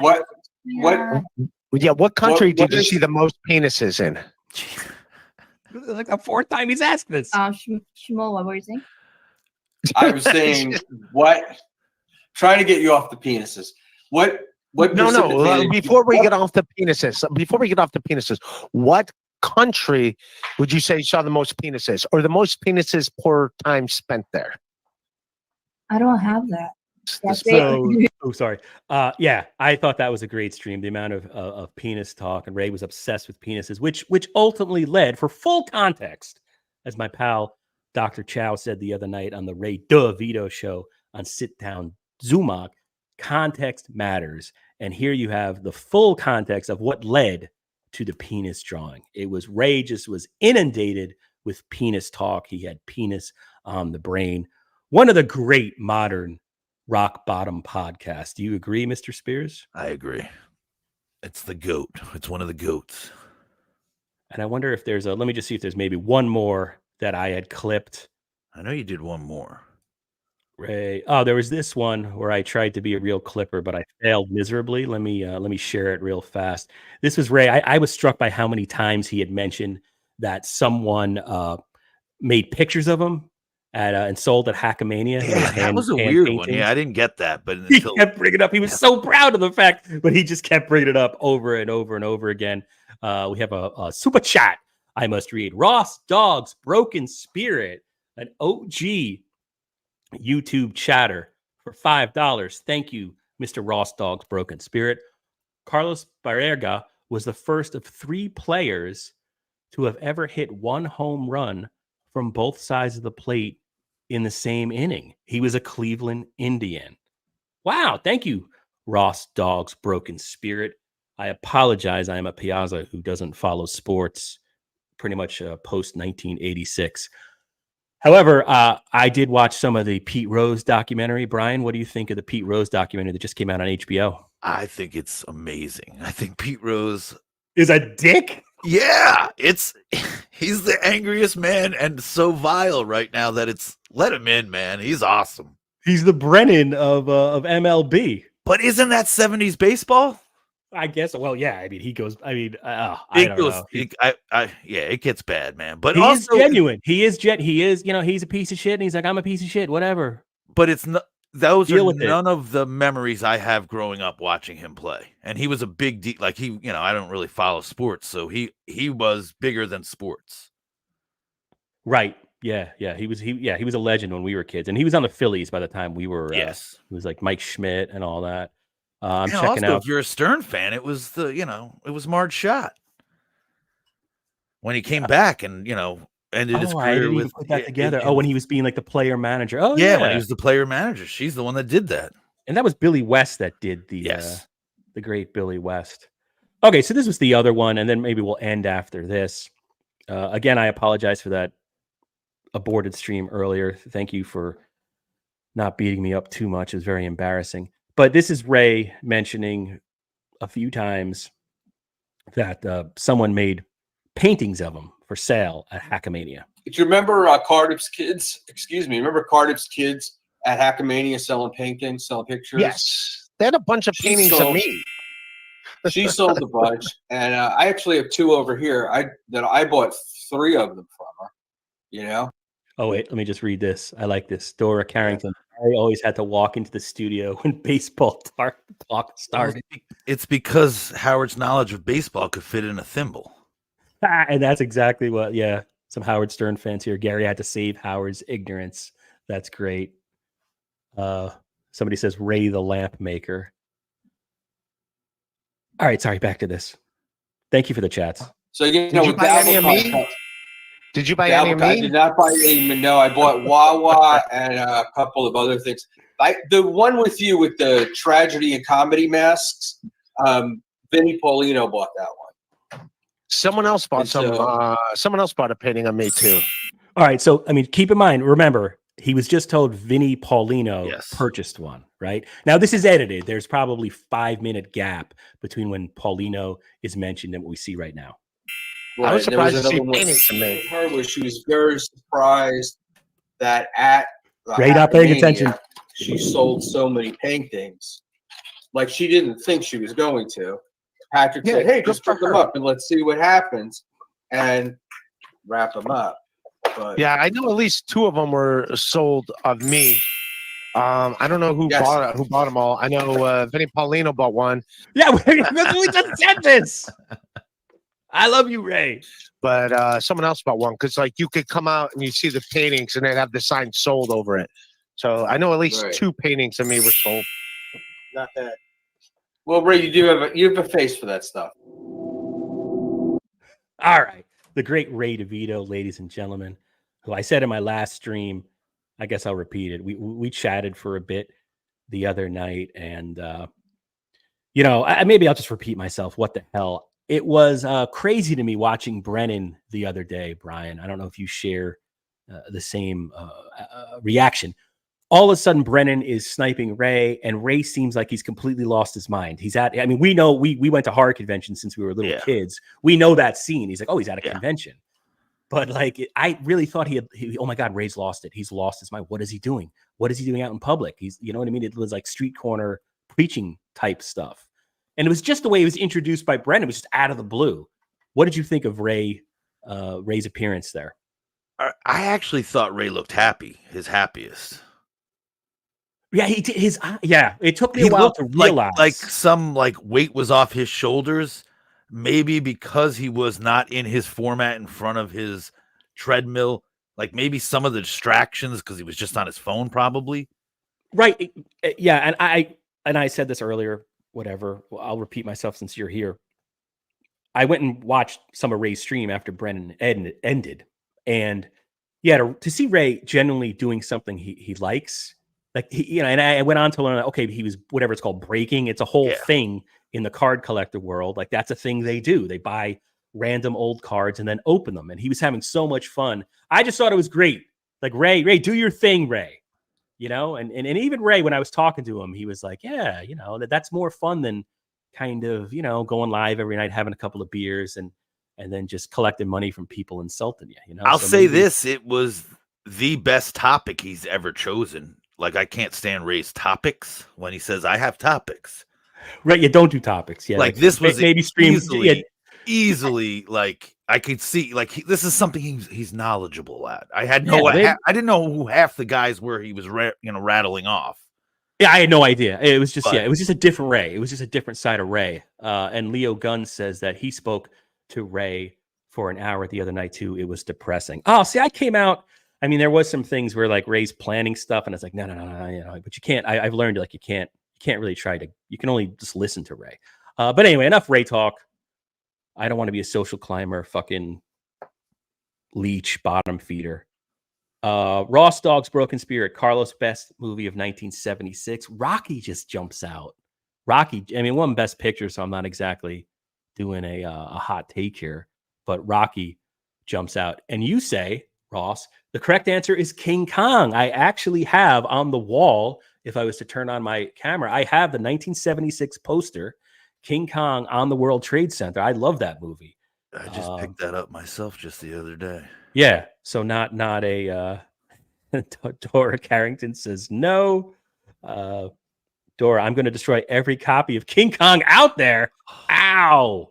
What country did you see the most penises in? Like the fourth time he's asked this. Shmuel, what were you saying? I was saying trying to get you off the penises. What? No. Before we get off the penises, what country would you say saw the most penises, or the most penises per time spent there? I don't have that. Sorry. Yeah, I thought that was a great stream. The amount of penis talk, and Ray was obsessed with penises, which ultimately led, for full context, as my pal Dr. Chow said the other night on the Ray DeVito show on Sit Down Zumag, context matters. And here you have the full context of what led to the penis drawing. It was Ray just was inundated with penis talk. He had penis on the brain. One of the great modern rock bottom podcasts. Do you agree, Mr. Spears? I agree. It's the GOAT. It's one of the GOATs. And I wonder if there's let me just see if there's maybe one more that I had clipped. I know you did one more. Ray. Oh, there was this one where I tried to be a real clipper, but I failed miserably. Let me share it real fast. This was Ray. I was struck by how many times he had mentioned that someone made pictures of him and sold at Hackamania. Yeah, that was a weird one. Yeah, I didn't get that, but he kept bringing it up. He was so proud of the fact, but he just kept bringing it up over and over and over again. We have a super chat I must read. Ross Dog's Broken Spirit, an OG YouTube chatter for $5. Thank you, Mr. Ross Dog's Broken Spirit. Carlos Barrega was the first of 3 players to have ever hit one home run from both sides of the plate in the same inning. He was a Cleveland Indian. Wow. Thank you, Ross Dog's Broken Spirit. I apologize. I am a Piazza who doesn't follow sports pretty much post 1986. However, I did watch some of the Pete Rose documentary. Brian, what do you think of the Pete Rose documentary that just came out on HBO? I think it's amazing. I think Pete Rose is a dick. Yeah, he's the angriest man and so vile right now that it's let him in, man. He's awesome. He's the Brennan of MLB. But isn't that 70s baseball? I guess. Well, yeah. I mean, he goes. I mean, I don't know. Yeah, it gets bad, man. But he also, is genuine. He is. You know, he's a piece of shit, and he's like, I'm a piece of shit. Whatever. But it's not. Those are none of the memories I have growing up watching him play. And he was a big like he. You know, I don't really follow sports, so he was bigger than sports. Right. Yeah. Yeah. He was a legend when we were kids, and he was on the Phillies by the time we were. Yes. He was like Mike Schmidt and all that. I'm checking also, out. If you're a Stern fan, it was Marge Schott when he came back and ended his career. I didn't even put that together. When he was being like the player manager. Oh yeah, when he was the player manager. She's the one that did that, and that was Billy West that did the great Billy West. Okay, so this was the other one, and then maybe we'll end after this. Again, I apologize for that aborted stream earlier. Thank you for not beating me up too much. It was very embarrassing. But this is Ray mentioning a few times that someone made paintings of him for sale at Hackamania. Do you remember Cardiff's kids? Excuse me. Remember Cardiff's kids at Hackamania selling paintings, selling pictures? Yes. They had a bunch of paintings of me. She sold a bunch. And I actually have 2 over here. I bought 3 of them from her, Oh, wait, let me just read this. I like this. Dora Carrington. I always had to walk into the studio when baseball talk started. It's because Howard's knowledge of baseball could fit in a thimble. And that's exactly what, some Howard Stern fans here. Gary had to save Howard's ignorance. That's great. Somebody says Ray the lamp maker. All right, sorry, back to this. Thank you for the chats. So, did you buy any of me? Did you buy any of me? I did not buy any. No, I bought Wawa and a couple of other things. The one with you with the tragedy and comedy masks, Vinnie Paulino bought that one. Someone else bought someone else bought a painting of me too. All right, so I mean, keep in mind. Remember, he was just told Vinnie Paulino purchased one. Right now, this is edited. There's probably 5-minute gap between when Paulino is mentioned and what we see right now. Right. I was surprised to see paintings of me. Her where she was very surprised that at Ray not paying attention. She sold so many paintings, like she didn't think she was going to. Patrick said, "Hey, just put them up and let's see what happens," and wrap them up. But yeah, I know at least 2 of them were sold of me. I don't know who bought them all. I know Vinnie Paulino bought one. Yeah, we just said this. I love you, Ray. But someone else bought one because, like, you could come out and you see the paintings and they'd have the sign sold over it. So I know at least 2 paintings of me were sold. Not bad. Well, Ray, you have a face for that stuff. All right, the great Ray DeVito, ladies and gentlemen, who I said in my last stream. I guess I'll repeat it. We chatted for a bit the other night, and maybe I'll just repeat myself. What the hell? it was crazy to me watching Brennan the other day, Brian. I don't know if you share the same reaction. All of a sudden, Brennan is sniping Ray, and Ray seems like he's completely lost his mind. I mean, we know we went to horror conventions since we were little kids. We know that scene. He's like, oh, he's at a convention. But like, I really thought oh my God, Ray's lost it. He's lost his mind. What is he doing? What is he doing out in public? You know what I mean? It was like street corner preaching type stuff. And it was just the way he was introduced by Brennan. It was just out of the blue. What did you think of Ray's appearance there? I actually thought Ray looked happy, his happiest. Yeah, he did it took me a while to realize like some weight was off his shoulders, maybe because he was not in his format in front of his treadmill, like maybe some of the distractions because he was just on his phone probably. Right. Yeah, and I said this earlier, whatever. I'll repeat myself since you're here. I went and watched some of Ray's stream after Brennan ended, and to see Ray genuinely doing something he likes. Like, and I went on to learn that, okay, he was whatever it's called, breaking. It's a whole thing in the card collector world. Like, that's a thing they do. They buy random old cards and then open them. And he was having so much fun. I just thought it was great. Like, Ray, do your thing, Ray. And even Ray, when I was talking to him, he was like, yeah, that's more fun than kind of, going live every night, having a couple of beers and then just collecting money from people insulting you. I'll say this, it was the best topic he's ever chosen. Like, I can't stand Ray's topics when he says, I have topics. Right, you don't do topics. Yeah, like this was maybe easily, like, I could see, like, this is something he's knowledgeable at. I had I didn't know who half the guys were he was, rattling off. Yeah, I had no idea. It was just, it was just a different Ray. It was just a different side of Ray. And Leo Gunn says that he spoke to Ray for an hour the other night, too. It was depressing. Oh, see, I came out. I mean, there was some things where like Ray's planning stuff, and it's like, no, but you can't. I've learned like you can't really try to. You can only just listen to Ray. But anyway, enough Ray talk. I don't want to be a social climber, fucking leech, bottom feeder. Ross Dogg's Broken Spirit, Carlos' best movie of 1976. Rocky just jumps out. Rocky, I mean, won Best Picture, so I'm not exactly doing a hot take here, but Rocky jumps out. And you say, Ross, the correct answer is King Kong. I actually have on the wall, if I was to turn on my camera, I have the 1976 poster, King Kong on the World Trade Center. I love that movie. I just picked that up myself just the other day. Yeah, so not a Dora Carrington says no. Dora, I'm going to destroy every copy of King Kong out there. Ow.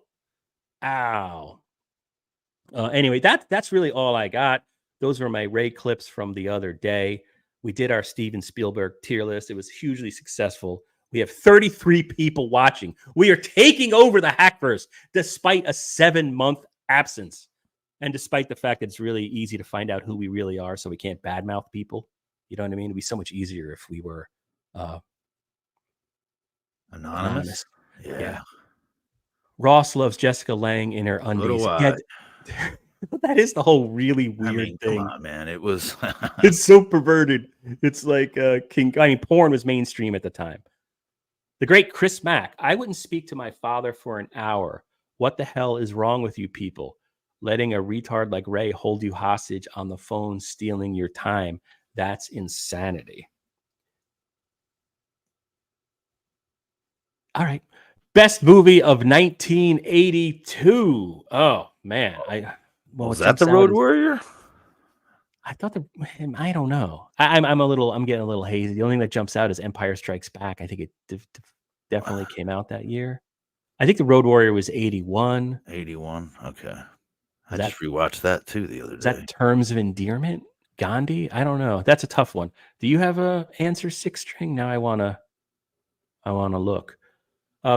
Anyway, that's really all I got. Those were my Ray clips from the other day. We did our Steven Spielberg tier list. It was hugely successful. We have 33 people watching. We are taking over the Hackverse despite a 7-month absence. And despite the fact that it's really easy to find out who we really are, so we can't badmouth people. You know what I mean? It'd be so much easier if we were anonymous. Yeah. Ross loves Jessica Lange in her undies. Yeah, that is the whole really weird thing. Come on, man. It was it's so perverted. It's like porn was mainstream at the time. The great Chris Mack. I wouldn't speak to my father for an hour. What the hell is wrong with you people? Letting a retard like Ray hold you hostage on the phone, stealing your time. That's insanity. All right. Best movie of 1982. Oh, man. Was that The Road Warrior? I thought I don't know. I'm getting a little hazy. The only thing that jumps out is Empire Strikes Back. I think it definitely came out that year. I think The Road Warrior was 81. 81. Okay. I just rewatched that too the other day. Is that Terms of Endearment? Gandhi? I don't know. That's a tough one. Do you have a answer 6 string? Now I wanna look.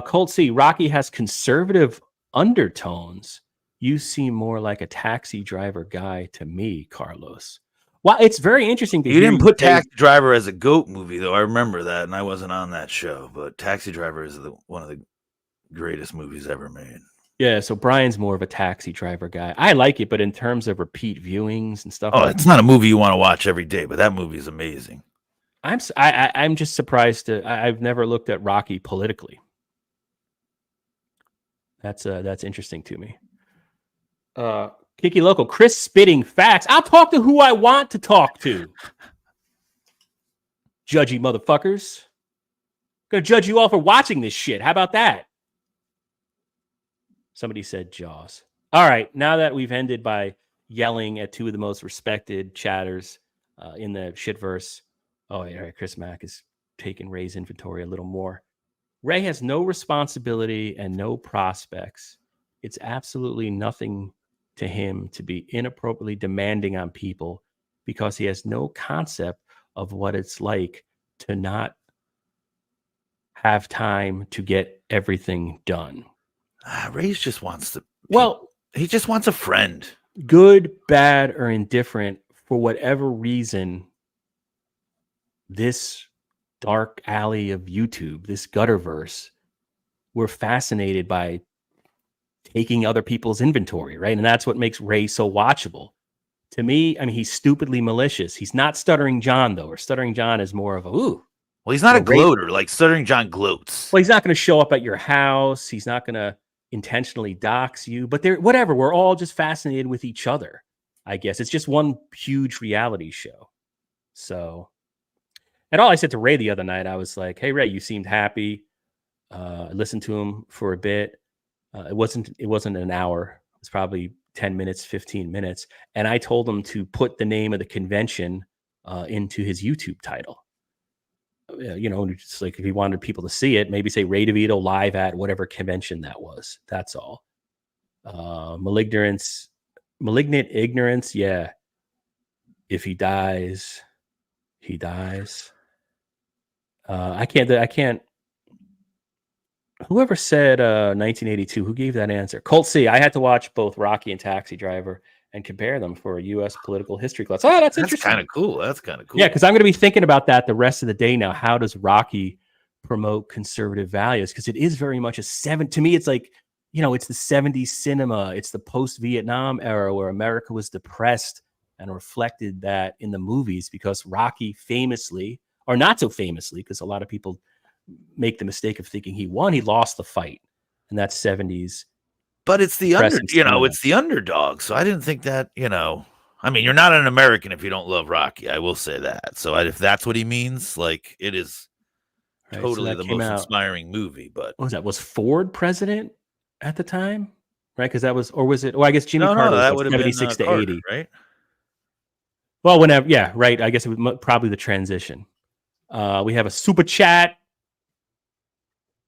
Colt C. Rocky has conservative undertones. You seem more like a Taxi Driver guy to me, Carlos. Well, it's very interesting to you didn't put Taxi Driver as a GOAT movie, though. I remember that, and I wasn't on that show. But Taxi Driver is one of the greatest movies ever made. Yeah, so Brian's more of a Taxi Driver guy. I like it, but in terms of repeat viewings and stuff, it's not a movie you want to watch every day, but that movie is amazing. I'm just surprised. I've never looked at Rocky politically. That's interesting to me. Kiki Local, Chris spitting facts. I'll talk to who I want to talk to. Judgy motherfuckers. Gonna judge you all for watching this shit. How about that? Somebody said Jaws. All right, now that we've ended by yelling at two of the most respected chatters in the shitverse. Oh, yeah, Chris Mack is taking Ray's inventory a little more. Ray has no responsibility and no prospects. It's absolutely nothing to him to be inappropriately demanding on people because he has no concept of what it's like to not have time to get everything done. Ray just wants to. Well, he just wants a friend. Good, bad, or indifferent, for whatever reason, this dark alley of YouTube, this gutterverse, we're fascinated by taking other people's inventory, right? And that's what makes Ray so watchable. To me, I mean, he's stupidly malicious. He's not Stuttering John, though, or Stuttering John is more of a, ooh. Well, he's not a gloater. Like Stuttering John gloats. Well, he's not going to show up at your house. He's not going to intentionally dox you, but they're whatever. We're all just fascinated with each other. I guess it's just one huge reality show. So, and all I said to Ray the other night, I was like, "Hey, Ray, you seemed happy." I listened to him for a bit. It wasn't an hour. It was probably 10 minutes, 15 minutes. And I told him to put the name of the convention into his YouTube title. You know, just like if he wanted people to see it, maybe say Ray DeVito live at whatever convention that was. That's all. Malignant ignorance. Yeah. If he dies, he dies. I can't. Whoever said 1982, who gave that answer? Colt C. I had to watch both Rocky and Taxi Driver and compare them for a U.S. political history class. Oh, that's interesting. Kind of cool. That's kind of cool. Yeah, because I'm going to be thinking about that the rest of the day now. How does Rocky promote conservative values? Because it is very much to me, it's like, you know, it's the 70s cinema. It's the post-Vietnam era where America was depressed and reflected that in the movies because Rocky famously, or not so famously, because a lot of people make the mistake of thinking he won. He lost the fight. And that's 70s. But it's the it's the underdog. So I didn't think that, I mean, you're not an American if you don't love Rocky. I will say that. So if that's what he means, like it is totally the most inspiring movie. But what was that? Was Ford president at the time? Right? Because that was, or was it? Well, I guess Jimmy Carter that was would 76 been, to Carter, 80. Right? Well, whenever, yeah, right. I guess it was probably the transition. We have a super chat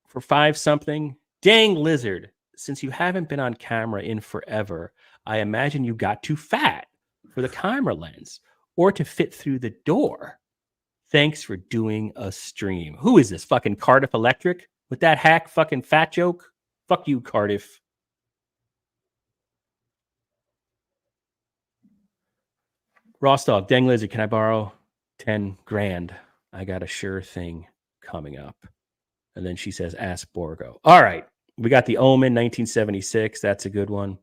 for 5-something. Dang Lizard. Since you haven't been on camera in forever, I imagine you got too fat for the camera lens or to fit through the door. Thanks for doing a stream. Who is this? Fucking Cardiff Electric? With that hack fucking fat joke? Fuck you, Cardiff. Rostog, dang Lizard, can I borrow 10 grand? I got a sure thing coming up. And then she says, ask Borgo. All right. We got The Omen, 1976. That's a good one.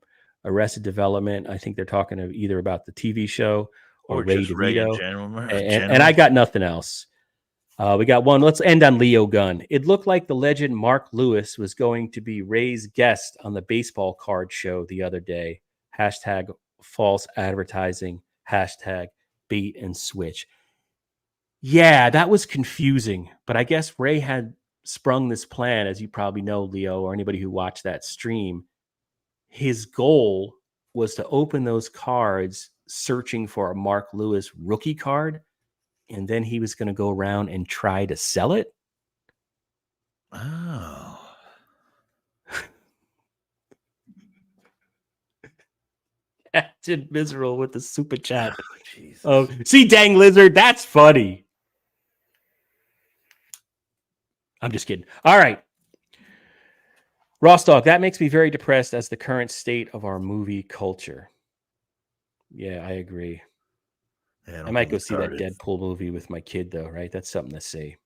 Arrested Development. I think they're talking either about the TV show or Ray just DeVito. Ray in general. And I got nothing else. We got one. Let's end on Leo Gunn. It looked like the legend Mark Lewis was going to be Ray's guest on the baseball card show the other day. Hashtag false advertising. Hashtag bait and switch. Yeah, that was confusing. But I guess Ray had sprung this plan, as you probably know, Leo, or anybody who watched that stream. His goal was to open those cards searching for a Mark Lewis rookie card, and then he was going to go around and try to sell it. Oh. Captain Miserable with the super chat. Oh, see, dang Lizard, that's funny. I'm just kidding. All right. Rostock, that makes me very depressed as the current state of our movie culture. Yeah, I agree. Yeah, I might go see that Deadpool movie with my kid, though, right? That's something to see.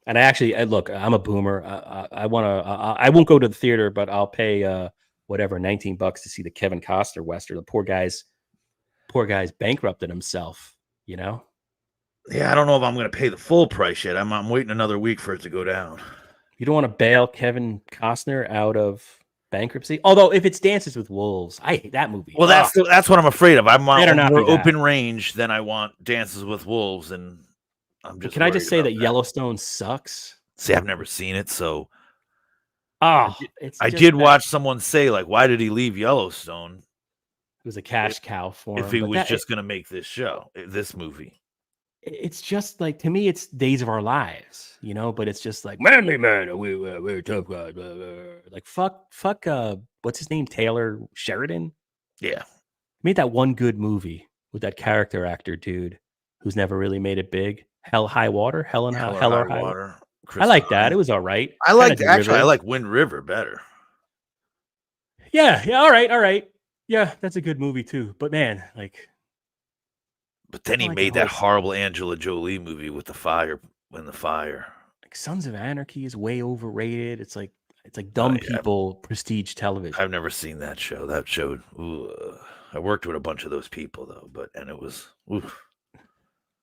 And look, I'm a boomer. I won't go to the theater, but I'll pay whatever, $19 to see the Kevin Costner Western. The poor guy's bankrupted himself, you know? Yeah, I don't know if I'm going to pay the full price yet. I'm waiting another week for it to go down. You don't want to bail Kevin Costner out of Bankruptcy. Although if it's Dances with Wolves, I hate that movie. Well, that's what I'm afraid of. I want Better not more do that. open range than I want Dances with Wolves, and I'm just. Can I just say worried that about Yellowstone sucks? See, I've never seen it, so Oh, I did watch someone say, like, why did he leave Yellowstone? It was a cash cow for him. If he but was just going to make this movie. It's just like, to me, it's Days of Our Lives, you know. But it's just like, manly man, we're tough guys. Like fuck, what's his name? Taylor Sheridan. Yeah, made that one good movie with that character actor dude who's never really made it big. Hell or High Water. I like that. It was all right. I like Wind River better. Yeah, all right. Yeah, that's a good movie too. But man, like. But then he made that horrible Angela Jolie movie with the fire. Like Sons of Anarchy is way overrated. It's like dumb people prestige television. I've never seen that show. That show. I worked with a bunch of those people though, and it was. Oof.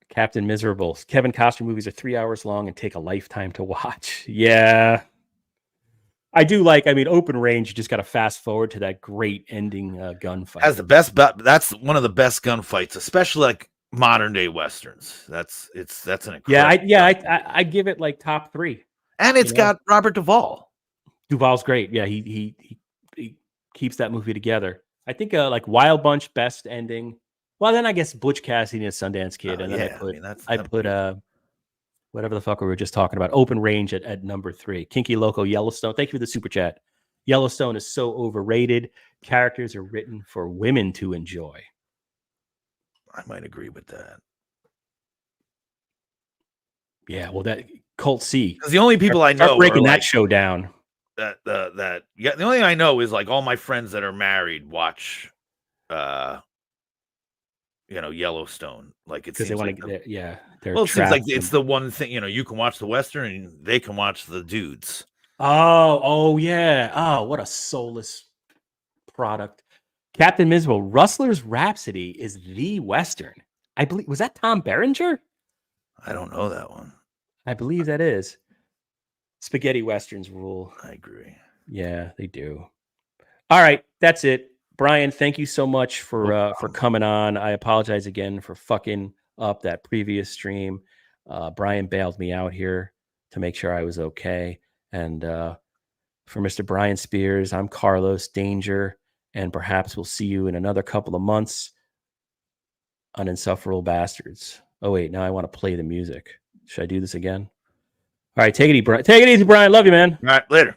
Captain Miserable. Kevin Costner movies are 3 hours long and take a lifetime to watch. Yeah. I do like, Open Range, you just got to fast forward to that great ending gunfight. That's the best. That's one of the best gunfights, especially like modern day westerns. That's an incredible. I give it like top 3. And it's got Robert Duvall. Duvall's great. Yeah, he keeps that movie together. I think like Wild Bunch, best ending. Well, then I guess Butch Cassidy and Sundance Kid, and then I put whatever the fuck we were just talking about, Open Range at number 3. Kinky Loco, Yellowstone. Thank you for the super chat. Yellowstone is so overrated. Characters are written for women to enjoy. I might agree with that. Yeah, well, that Cult C. Because the only people I know breaking that show down. The only thing I know is like all my friends that are married watch, Yellowstone. Like it seems they want like to it seems like it's the one thing, you can watch the Western and they can watch the dudes. Oh yeah. Oh, what a soulless product. Captain Miserable, Rustler's Rhapsody is the Western. I believe, was that Tom Berenger? I don't know that one. I believe that is. Spaghetti Westerns rule. I agree. Yeah, they do. All right, that's it. Brian, thank you so much for coming on. I apologize again for fucking up that previous stream. Brian bailed me out here to make sure I was okay. And for Mr. Brian Spears, I'm Carlos Danger, and perhaps we'll see you in another couple of months on Insufferable Bastards. Oh, wait, now I want to play the music. Should I do this again? All right, take it easy, Brian. Take it easy, Brian. Love you, man. All right, later.